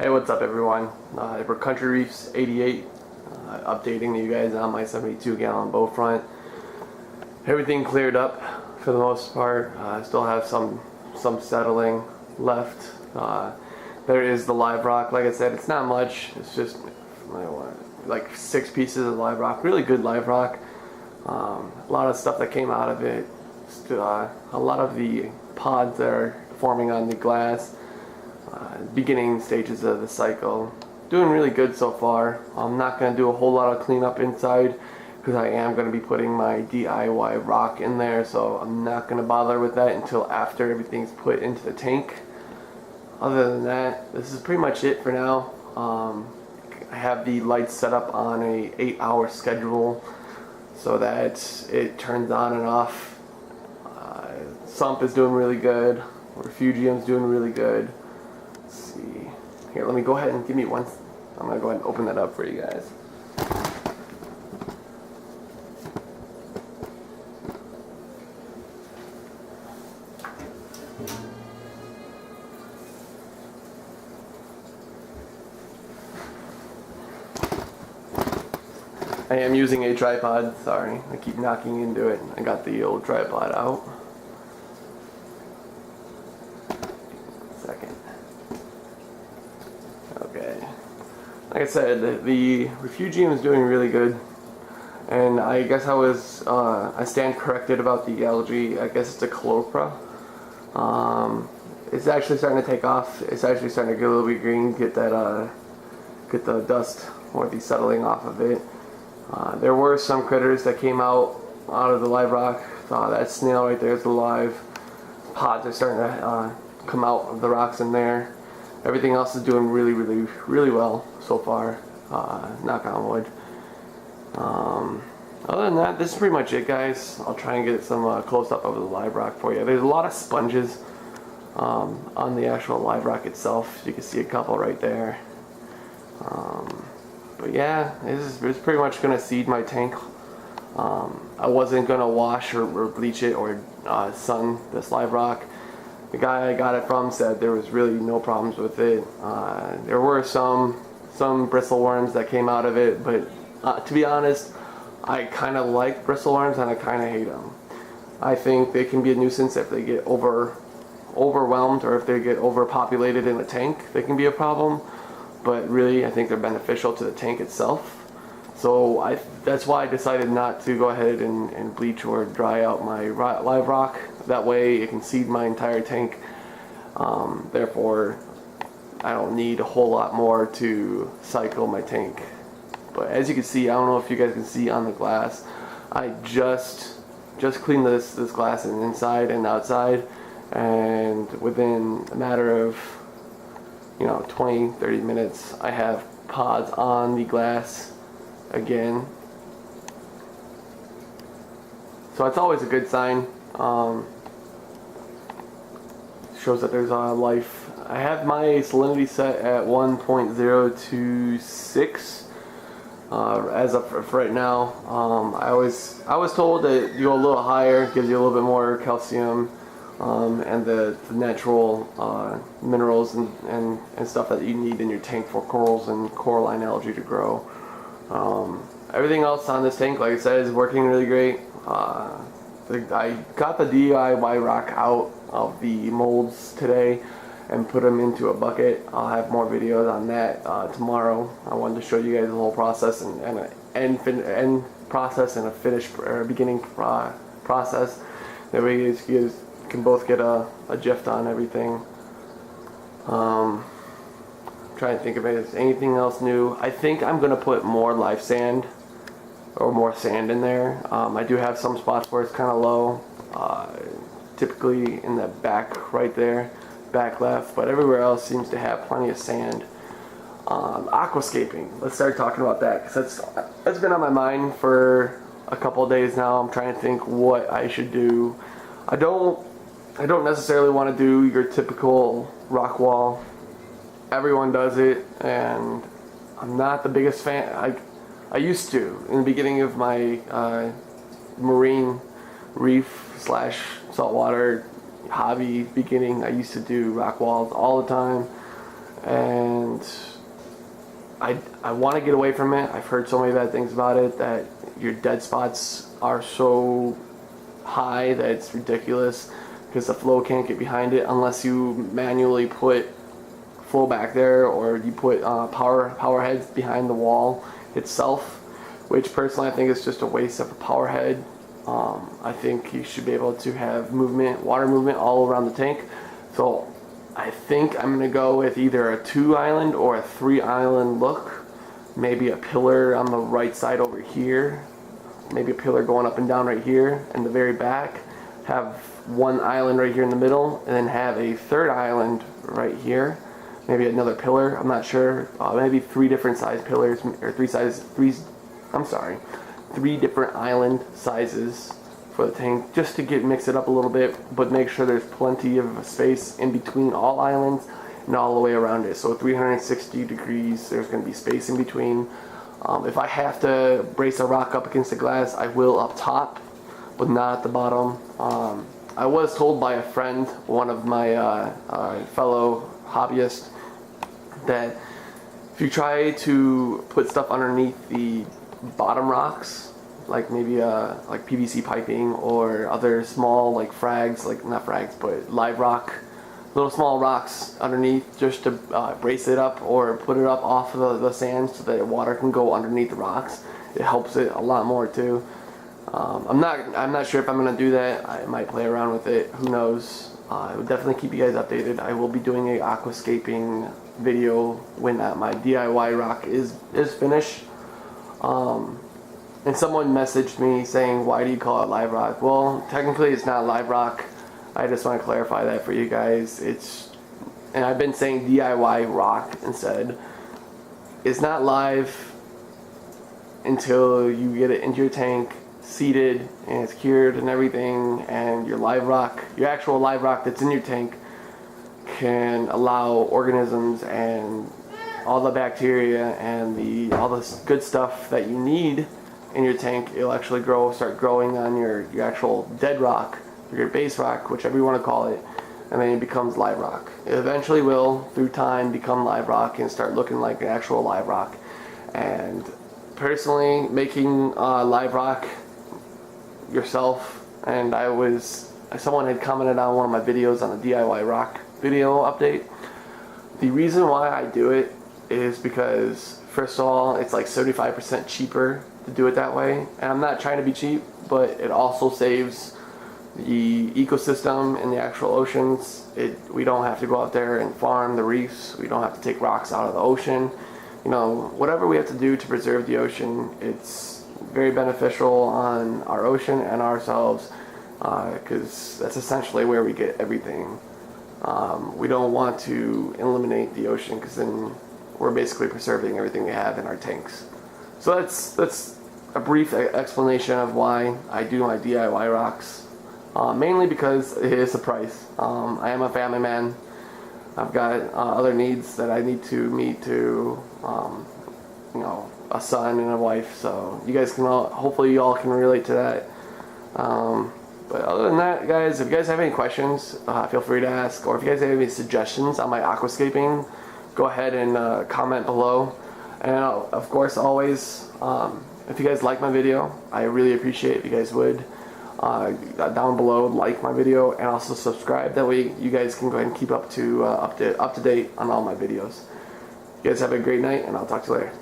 Hey, what's up everyone? We're Country Reefs 88, updating you guys on my 72 gallon boat front. Everything cleared up for the most part. I still have some settling left. There is the live rock. Like I said, it's not much. It's just like 6 pieces of live rock. Really good live rock. A lot of stuff that came out of it. A lot of the pods that are forming on the glass. Beginning stages of the cycle. Doing really good so far. I'm not going to do a whole lot of cleanup inside because I am going to be putting my DIY rock in there, so I'm not going to bother with that until after everything's put into the tank. Other than that, this is pretty much it for now. I have the lights set up on a 8-hour schedule so that it turns on and off. Sump is doing really good. Refugium's doing really good. Let's see. Here, let me go ahead and give me one. I'm going to go ahead and open that up for you guys. I am using a tripod. Sorry, I keep knocking into it. I got the old tripod out. Okay, like I said, the Refugium is doing really good, and I guess I stand corrected about the algae. I guess it's a Chlopra. It's actually starting to take off. It's actually starting to get a little bit green, get the dust or the settling off of it. There were some critters that came out of the live rock. That snail right there is alive. Pods are starting to come out of the rocks in there. Everything else is doing really well so far. Knock on wood. Other than that, this is pretty much it, guys. I'll try and get some close-up of the live rock for you. There's a lot of sponges on the actual live rock itself. You can see a couple right there. But yeah, this is pretty much going to seed my tank. I wasn't going to wash or bleach it or sun this live rock. The guy I got it from said there was really no problems with it. There were some bristleworms that came out of it, but to be honest, I kind of like bristleworms and I kind of hate them. I think they can be a nuisance if they get overwhelmed or if they get overpopulated in a tank. They can be a problem, but really I think they're beneficial to the tank itself. So that's why I decided not to go ahead and bleach or dry out my live rock. That way it can seed my entire tank. Therefore, I don't need a whole lot more to cycle my tank. But as you can see, I don't know if you guys can see on the glass, I just cleaned this glass inside and outside, and within a matter of 20-30 minutes, I have pods on the glass again. So it's always a good sign. Shows that there's life. I have my salinity set at 1.026 as of for right now. I was told that you go a little higher, gives you a little bit more calcium and the natural minerals and stuff that you need in your tank for corals and coralline algae to grow. Everything else on this tank, like I said, is working really great. I got the DIY rock out of the molds today and put them into a bucket. I'll have more videos on that tomorrow. I wanted to show you guys the whole process and an end process and a finish or a beginning process. That way you guys can both get a gist on everything. Trying to think if there's anything else new. I think I'm going to put more live sand or more sand in there. I do have some spots where it's kind of low, typically in the back right there, back left, but everywhere else seems to have plenty of sand. Aquascaping, let's start talking about that, because that's been on my mind for a couple of days now. I'm trying to think what I should do. I don't necessarily want to do your typical rock wall. Everyone does it, and I'm not the biggest fan. I used to, in the beginning of my marine reef / saltwater hobby beginning, I used to do rock walls all the time, and I want to get away from it. I've heard so many bad things about it, that your dead spots are so high that it's ridiculous, because the flow can't get behind it unless you manually put flow back there, or you put power heads behind the wall itself, which personally I think is just a waste of a power head. I think you should be able to have movement, water movement all around the tank. So I think I'm going to go with either a 2-island or a 3-island look. Maybe a pillar on the right side over here. Maybe a pillar going up and down right here in the very back. Have 1 island right here in the middle, and then have a 3rd island right here. Maybe another pillar, I'm not sure. Maybe 3 different size pillars, or 3 different island sizes for the tank, just to mix it up a little bit, but make sure there's plenty of space in between all islands and all the way around it. So 360 degrees, there's going to be space in between. If I have to brace a rock up against the glass, I will up top, but not at the bottom. I was told by a friend, one of my fellow hobbyists, that if you try to put stuff underneath the bottom rocks, like maybe like PVC piping or other small like frags, like not frags but live rock, little small rocks underneath, just to brace it up or put it up off of the sand so that water can go underneath the rocks, it helps it a lot more too. I'm not sure if I'm gonna do that. I might play around with it, who knows. I will definitely keep you guys updated. I will be doing a aquascaping video when my DIY rock is finished. And someone messaged me saying, why do you call it live rock? Well, technically it's not live rock. I just want to clarify that for you guys. And I've been saying DIY rock instead. It's not live until you get it into your tank, seated, and it's cured and everything, and your live rock, your actual live rock that's in your tank, can allow organisms and all the bacteria and all this good stuff that you need in your tank. It'll actually start growing on your actual dead rock, or your base rock, whichever you want to call it, and then it becomes live rock. It eventually will, through time, become live rock and start looking like an actual live rock. And personally, making live rock yourself, and someone had commented on one of my videos on the DIY rock video update. The reason why I do it is because, first of all, it's like 75% cheaper to do it that way, and I'm not trying to be cheap, but it also saves the ecosystem in the actual oceans. We don't have to go out there and farm the reefs. We don't have to take rocks out of the ocean. You know, whatever we have to do to preserve the ocean, it's very beneficial on our ocean and ourselves, because that's essentially where we get everything. We don't want to eliminate the ocean, because then we're basically preserving everything we have in our tanks. So that's a brief explanation of why I do my DIY rocks. Mainly because it is a price. I am a family man. I've got other needs that I need to meet to, a son and a wife. So you guys hopefully you all can relate to that. But other than that, guys, if you guys have any questions, feel free to ask. Or if you guys have any suggestions on my aquascaping, go ahead and comment below. And of course, always, if you guys like my video, I really appreciate if you guys would down below like my video and also subscribe. That way you guys can go ahead and keep up to date on all my videos. You guys have a great night, and I'll talk to you later.